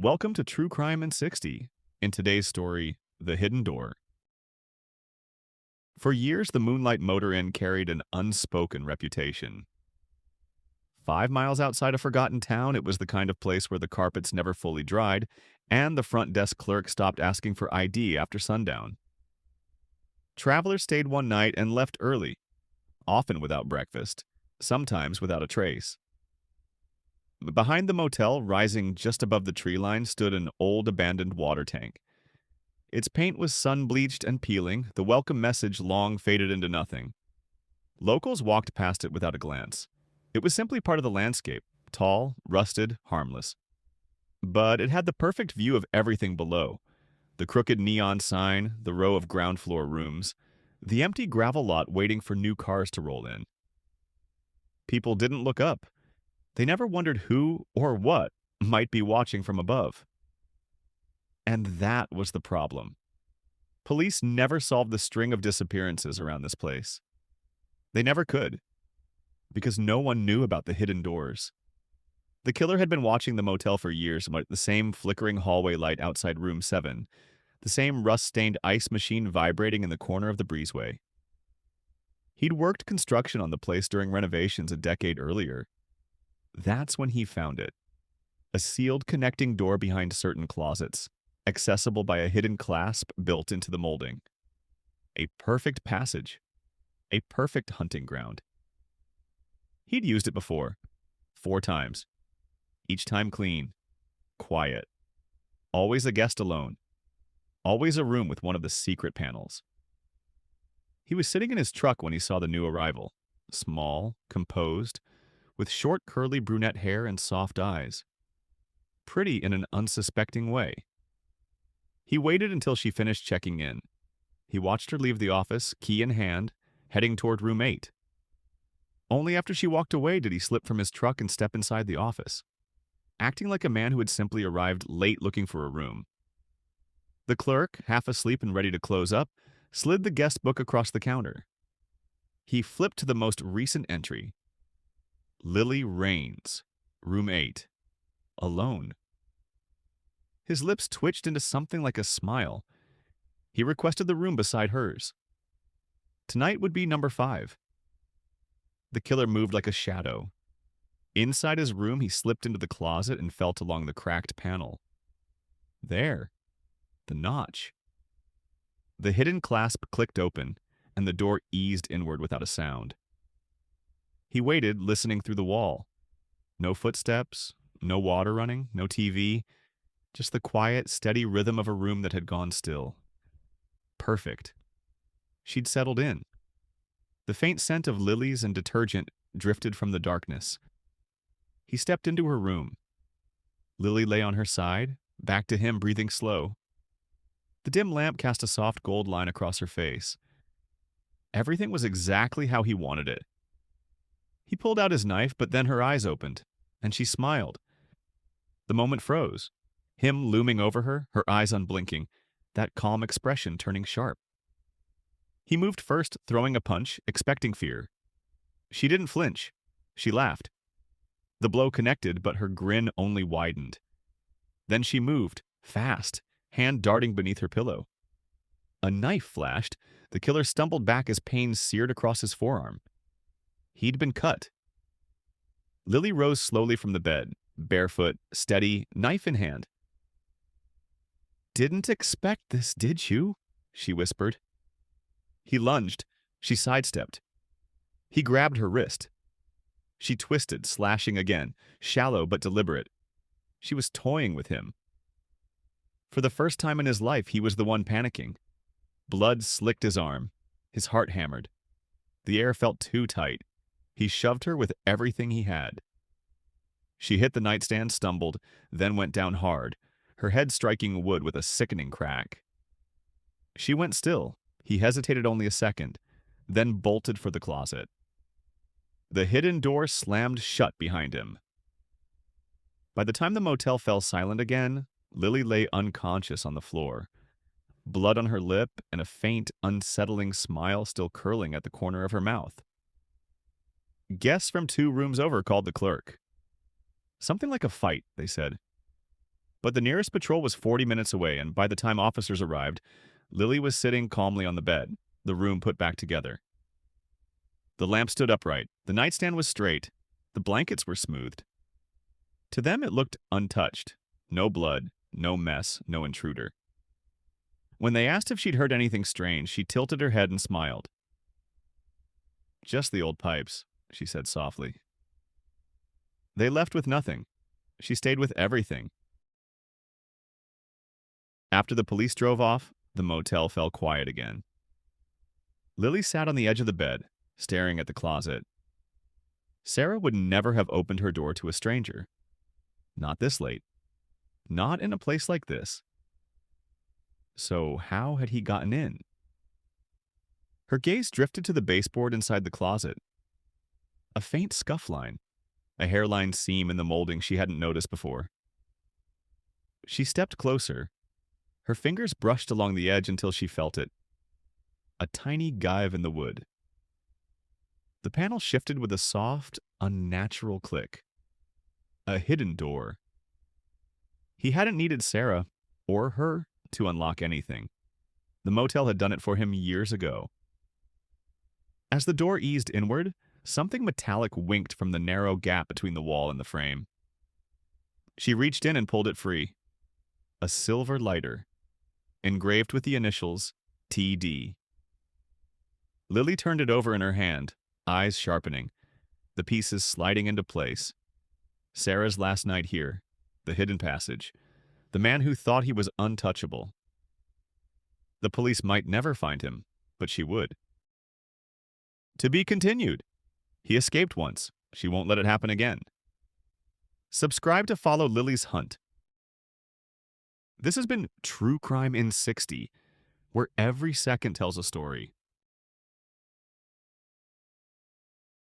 Welcome to True Crime in 60. In today's story, The Hidden Door. For years, the Moonlight Motor Inn carried an unspoken reputation. 5 miles outside a forgotten town, it was the kind of place where the carpets never fully dried, and the front desk clerk stopped asking for ID after sundown. Travelers stayed one night and left early, often without breakfast, sometimes without a trace. Behind the motel, rising just above the tree line, stood an old abandoned water tank. Its paint was sun-bleached and peeling, the welcome message long faded into nothing. Locals walked past it without a glance. It was simply part of the landscape, tall, rusted, harmless. But it had the perfect view of everything below. The crooked neon sign, the row of ground floor rooms, the empty gravel lot waiting for new cars to roll in. People didn't look up. They never wondered who or what might be watching from above. And that was the problem. Police never solved the string of disappearances around this place. They never could, because no one knew about the hidden doors. The killer had been watching the motel for years, the same flickering hallway light outside room 7, the same rust-stained ice machine vibrating in the corner of the breezeway. He'd worked construction on the place during renovations a decade earlier. That's when he found it. A sealed connecting door behind certain closets, accessible by a hidden clasp built into the molding. A perfect passage. A perfect hunting ground. He'd used it before. 4 times. Each time clean. Quiet. Always a guest alone. Always a room with one of the secret panels. He was sitting in his truck when he saw the new arrival. Small, composed, with short curly brunette hair and soft eyes. Pretty in an unsuspecting way. He waited until she finished checking in. He watched her leave the office, key in hand, heading toward room 8. Only after she walked away did he slip from his truck and step inside the office, acting like a man who had simply arrived late looking for a room. The clerk, half asleep and ready to close up, slid the guest book across the counter. He flipped to the most recent entry. Lily Raines, room 8. Alone. His lips twitched into something like a smile. He requested the room beside hers. Tonight would be number 5. The killer moved like a shadow. Inside his room, he slipped into the closet and felt along the cracked panel. There. The notch. The hidden clasp clicked open, and the door eased inward without a sound. He waited, listening through the wall. No footsteps, no water running, no TV, just the quiet, steady rhythm of a room that had gone still. Perfect. She'd settled in. The faint scent of lilies and detergent drifted from the darkness. He stepped into her room. Lily lay on her side, back to him, breathing slow. The dim lamp cast a soft gold line across her face. Everything was exactly how he wanted it. He pulled out his knife, but then her eyes opened, and she smiled. The moment froze. Him looming over her, her eyes unblinking, that calm expression turning sharp. He moved first, throwing a punch, expecting fear. She didn't flinch. She laughed. The blow connected, but her grin only widened. Then she moved, fast, hand darting beneath her pillow. A knife flashed. The killer stumbled back as pain seared across his forearm. He'd been cut. Lily rose slowly from the bed, barefoot, steady, knife in hand. "Didn't expect this, did you?" she whispered. He lunged. She sidestepped. He grabbed her wrist. She twisted, slashing again, shallow but deliberate. She was toying with him. For the first time in his life, he was the one panicking. Blood slicked his arm. His heart hammered. The air felt too tight. He shoved her with everything he had. She hit the nightstand, stumbled, then went down hard, her head striking wood with a sickening crack. She went still. He hesitated only a second, then bolted for the closet. The hidden door slammed shut behind him. By the time the motel fell silent again, Lily lay unconscious on the floor, blood on her lip and a faint, unsettling smile still curling at the corner of her mouth. Guests from 2 rooms over called the clerk. Something like a fight, they said. But the nearest patrol was 40 minutes away, and by the time officers arrived, Lily was sitting calmly on the bed, the room put back together. The lamp stood upright, the nightstand was straight, the blankets were smoothed. To them it looked untouched. No blood, no mess, no intruder. When they asked if she'd heard anything strange, she tilted her head and smiled. "Just the old pipes," she said softly. They left with nothing. She stayed with everything. After the police drove off, the motel fell quiet again. Lily sat on the edge of the bed, staring at the closet. Sarah would never have opened her door to a stranger. Not this late. Not in a place like this. So how had he gotten in? Her gaze drifted to the baseboard inside the closet. A faint scuff line, a hairline seam in the molding she hadn't noticed before. She stepped closer. Her fingers brushed along the edge until she felt it. A tiny gyve in the wood. The panel shifted with a soft, unnatural click. A hidden door. He hadn't needed Sarah, or her, to unlock anything. The motel had done it for him years ago. As the door eased inward, something metallic winked from the narrow gap between the wall and the frame. She reached in and pulled it free. A silver lighter, engraved with the initials TD. Lily turned it over in her hand, eyes sharpening, the pieces sliding into place. Sarah's last night here, the hidden passage, the man who thought he was untouchable. The police might never find him, but she would. To be continued. He escaped once. She won't let it happen again. Subscribe to follow Lily's hunt. This has been True Crime in 60, where every second tells a story.